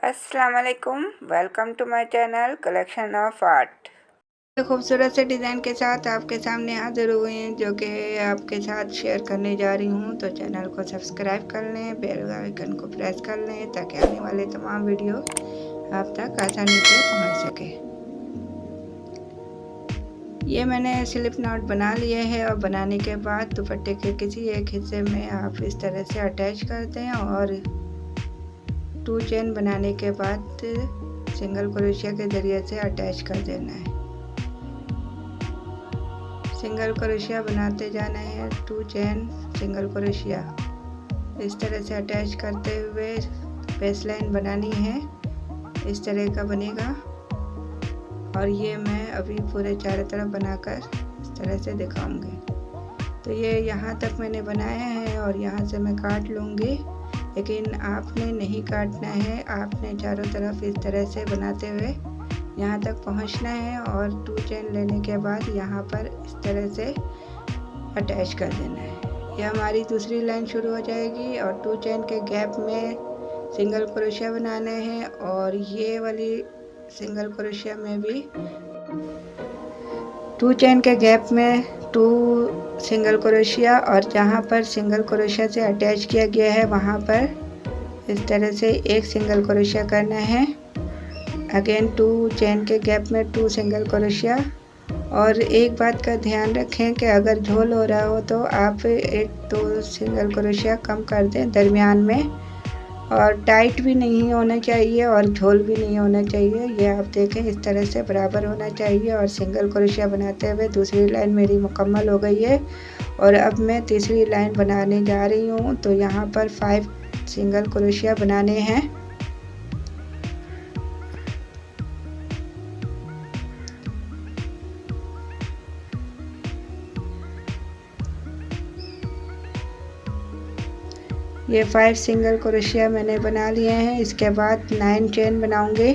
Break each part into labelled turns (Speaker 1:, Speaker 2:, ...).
Speaker 1: अस्सलाम वालेकुम, welcome to my channel collection of art. खूबसूरत से डिज़ाइन के साथ आपके सामने हाजिर हुए हैं, जो कि आपके साथ शेयर करने जा रही हूँ। तो चैनल को सब्सक्राइब कर लें, बेल आइकन को प्रेस कर लें ताकि आने वाले तमाम वीडियो आप तक आसानी से पहुँच सके। ये मैंने स्लिप नॉट बना लिए है और बनाने के बाद दुपट्टे के किसी एक हिस्से में आप इस तरह से अटैच कर दें और 2 चेन बनाने के बाद सिंगल क्रोशिया के ज़रिए से अटैच कर देना है। सिंगल क्रोशिया बनाते जाना है, 2 चेन सिंगल क्रोशिया इस तरह से अटैच करते हुए बेस लाइन बनानी है। इस तरह का बनेगा और ये मैं अभी पूरे चारों तरफ बनाकर इस तरह से दिखाऊंगी। तो ये यहाँ तक मैंने बनाया है और यहाँ से मैं काट लूँगी, लेकिन आपने नहीं काटना है। आपने चारों तरफ इस तरह से बनाते हुए यहाँ तक पहुँचना है और 2 चेन लेने के बाद यहाँ पर इस तरह से अटैच कर देना है। यह हमारी दूसरी लाइन शुरू हो जाएगी और 2 चेन के गैप में सिंगल क्रोशिया बनाना है और ये वाली सिंगल क्रोशिया में भी 2 चेन के गैप में 2 सिंगल क्रोशिया और जहाँ पर सिंगल क्रोशिया से अटैच किया गया है वहाँ पर इस तरह से एक सिंगल क्रोशिया करना है। अगेन 2 चेन के गैप में 2 सिंगल क्रोशिया। और एक बात का ध्यान रखें कि अगर झोल हो रहा हो तो आप 1-2 सिंगल क्रोशिया कम कर दें दरमियान में, और टाइट भी नहीं होना चाहिए और झोल भी नहीं होना चाहिए। ये आप देखें इस तरह से बराबर होना चाहिए। और सिंगल क्रोशिया बनाते हुए दूसरी लाइन मेरी मुकम्मल हो गई है और अब मैं तीसरी लाइन बनाने जा रही हूँ। तो यहाँ पर 5 सिंगल क्रोशिया बनाने हैं। ये 5 सिंगल क्रोशिया मैंने बना लिए हैं। इसके बाद 9 चेन बनाऊंगे।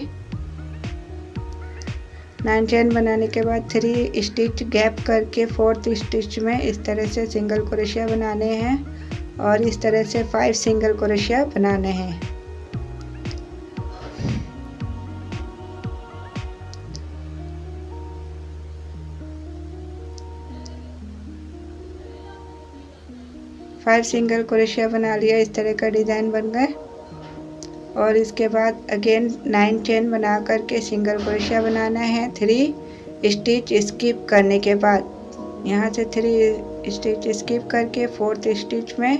Speaker 1: 9 चेन बनाने के बाद 3 स्टिच गैप करके 4th स्टिच में इस तरह से सिंगल क्रोशिया बनाने हैं और इस तरह से 5 सिंगल क्रोशिया बनाने हैं। फाइव सिंगल क्रोशिया बना लिया, इस तरह का डिज़ाइन बन गए। और इसके बाद अगेन 9 चेन बना करके सिंगल क्रोशिया बनाना है। 3 स्टिच स्किप करने के बाद यहाँ से 3 स्टिच स्किप करके 4th स्टिच में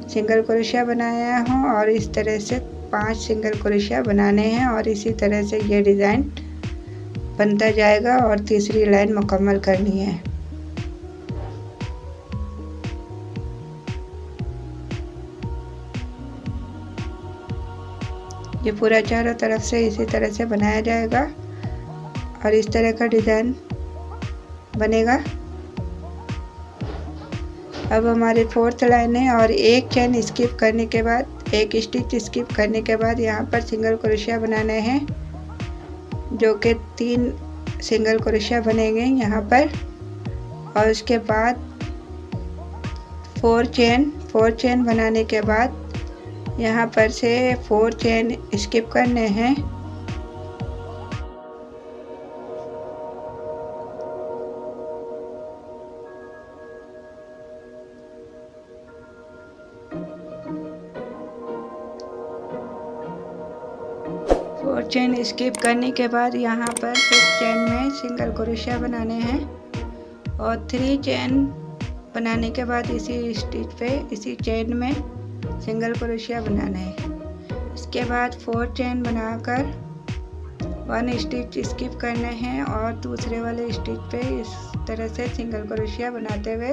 Speaker 1: सिंगल क्रोशिया बनाया हूँ और इस तरह से 5 सिंगल क्रोशिया बनाने हैं और इसी तरह से ये डिज़ाइन बनता जाएगा और तीसरी लाइन मुकम्मल करनी है। ये पूरा चारों तरफ से इसी तरह से बनाया जाएगा और इस तरह का डिज़ाइन बनेगा। अब हमारी 4th लाइन है और एक चेन स्किप करने के बाद, एक स्टिच स्किप करने के बाद यहाँ पर सिंगल क्रोशिया बनाने हैं, जो कि 3 सिंगल क्रोशिया बनेंगे यहाँ पर। और उसके बाद 4 चेन बनाने के बाद यहाँ पर से 4 चेन स्किप करने हैं। चेन स्किप करने के बाद यहाँ पर 5th चेन में सिंगल क्रोशिया बनाने हैं और 3 चेन बनाने के बाद इसी स्टिच पे, इसी चेन में सिंगल क्रोशिया बनाना है। इसके बाद 4 चेन बनाकर 1 स्टिच स्किप करना है और दूसरे वाले स्टिच पे इस तरह से सिंगल क्रोशिया बनाते हुए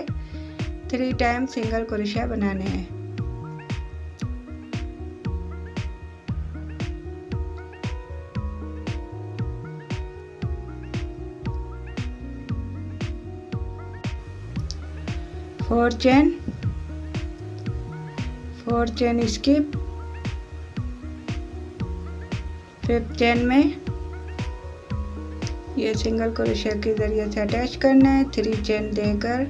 Speaker 1: 3 टाइम सिंगल क्रोशिया बनाने हैं। Four chain skip, 5th chain में ये सिंगल क्रोशिया के ज़रिए से अटैच करना है। 3 चेन देकर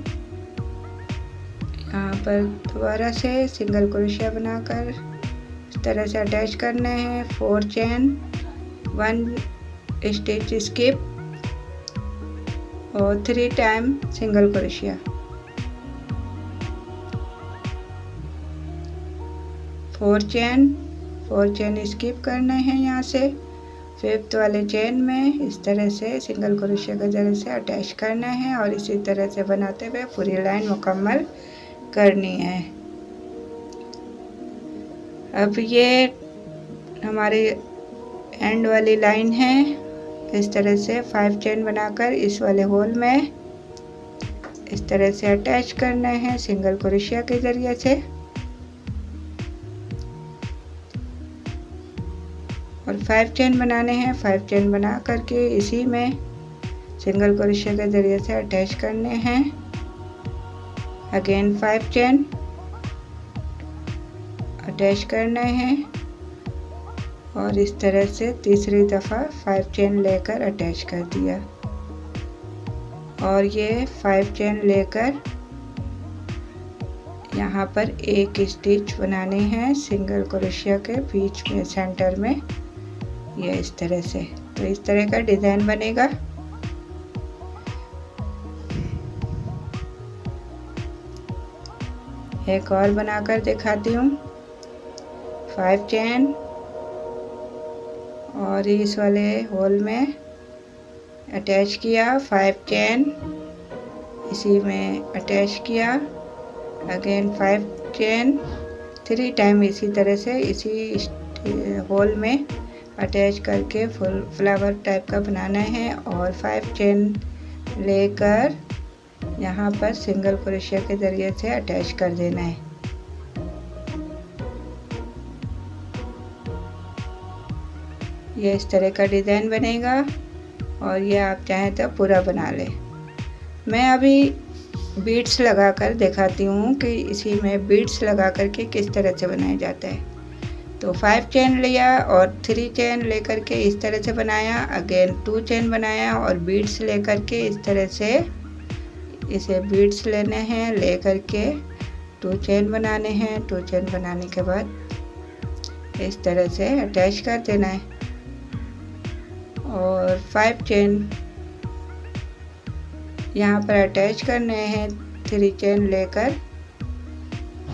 Speaker 1: यहाँ पर दोबारा से सिंगल क्रोशिया बनाकर इस तरह से अटैच करने हैं। 4 चेन, 1 स्टिच स्किप और 3 time single crochet. 4 chain skip करने हैं यहाँ से। 5th वाले चेन में इस तरह से सिंगल क्रोशिया के जरिए से अटैच करना है और इसी तरह से बनाते हुए पूरी लाइन मुकम्मल करनी है। अब ये हमारी एंड वाली लाइन है। इस तरह से 5 चेन बनाकर इस वाले होल में इस तरह से अटैच करना है सिंगल क्रोशिया के जरिए से। और 5 चेन बनाने हैं। 5 चेन बना करके इसी में सिंगल क्रोशिया के जरिए से अटैच करने हैं। अगेन 5 चेन अटैच करने हैं और इस तरह से तीसरी दफ़ा 5 चेन लेकर अटैच कर दिया। और ये 5 चेन लेकर यहाँ पर एक स्टिच बनाने हैं सिंगल क्रोशिया के बीच में सेंटर में, ये इस तरह से। तो इस तरह का डिज़ाइन बनेगा। एक और बनाकर दिखाती हूँ। 5 चेन और इस वाले होल में अटैच किया। 5 चेन इसी में अटैच किया। अगेन 5 चेन 3 टाइम इसी तरह से इसी होल में अटैच करके फुल फ्लावर टाइप का बनाना है। और 5 चेन लेकर यहाँ पर सिंगल क्रोशिया के जरिए से अटैच कर देना है। ये इस तरह का डिज़ाइन बनेगा और ये आप चाहें तो पूरा बना लें। मैं अभी बीड्स लगाकर दिखाती हूँ कि इसी में बीड्स लगा करके किस तरह से बनाया जाता है। तो 5 चेन लिया और 3 चेन लेकर के इस तरह से बनाया। अगेन 2 चेन बनाया और बीड्स लेकर के इस तरह से इसे बीड्स लेने हैं, लेकर के 2 चेन बनाने हैं। 2 चेन बनाने के बाद इस तरह से अटैच कर देना है। और 5 चेन यहाँ पर अटैच करने हैं। 3 चेन लेकर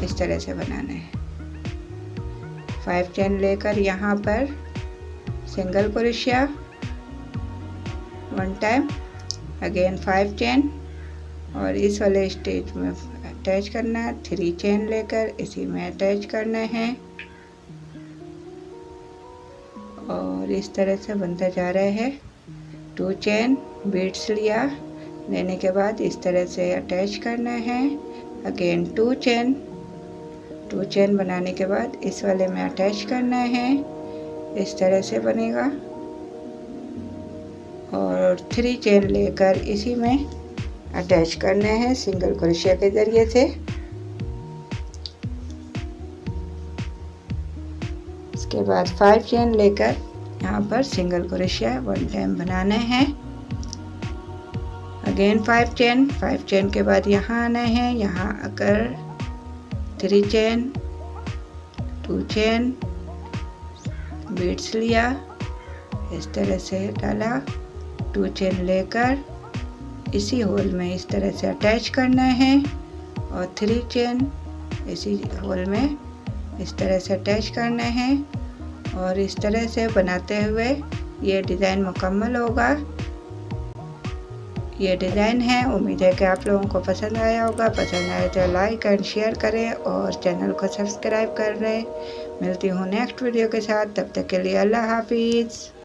Speaker 1: इस तरह से बनाना है। 5 चेन लेकर यहाँ पर single crochet 1 time, again 5 chain और इस वाले स्टिच में अटैच करना है। 3 चेन लेकर इसी में अटैच करना है और इस तरह से बनता जा रहा है। 2 चेन बीड्स लिया, लेने के बाद इस तरह से अटैच करना है। अगेन 2 चेन बनाने के बाद इस वाले में अटैच करना है। इस तरह से बनेगा। और 3 चेन लेकर इसी में अटैच करने हैं सिंगल क्रोशिया के जरिए से। इसके बाद 5 चेन लेकर यहाँ पर सिंगल क्रोशिया 1 टाइम बनाने हैं। अगेन 5 चेन के बाद यहाँ आना है। यहाँ आकर 3 चेन 2 चेन बीड्स लिया, इस तरह से डाला। 2 चेन लेकर इसी होल में इस तरह से अटैच करना है और 3 चेन इसी होल में इस तरह से अटैच करना है। और इस तरह से बनाते हुए ये डिज़ाइन मुकम्मल होगा। ये डिज़ाइन है। उम्मीद है कि आप लोगों को पसंद आया होगा। पसंद आए तो लाइक एंड शेयर करें और चैनल को सब्सक्राइब कर लें। मिलती हूँ नेक्स्ट वीडियो के साथ, तब तक के लिए अल्लाह हाफिज़।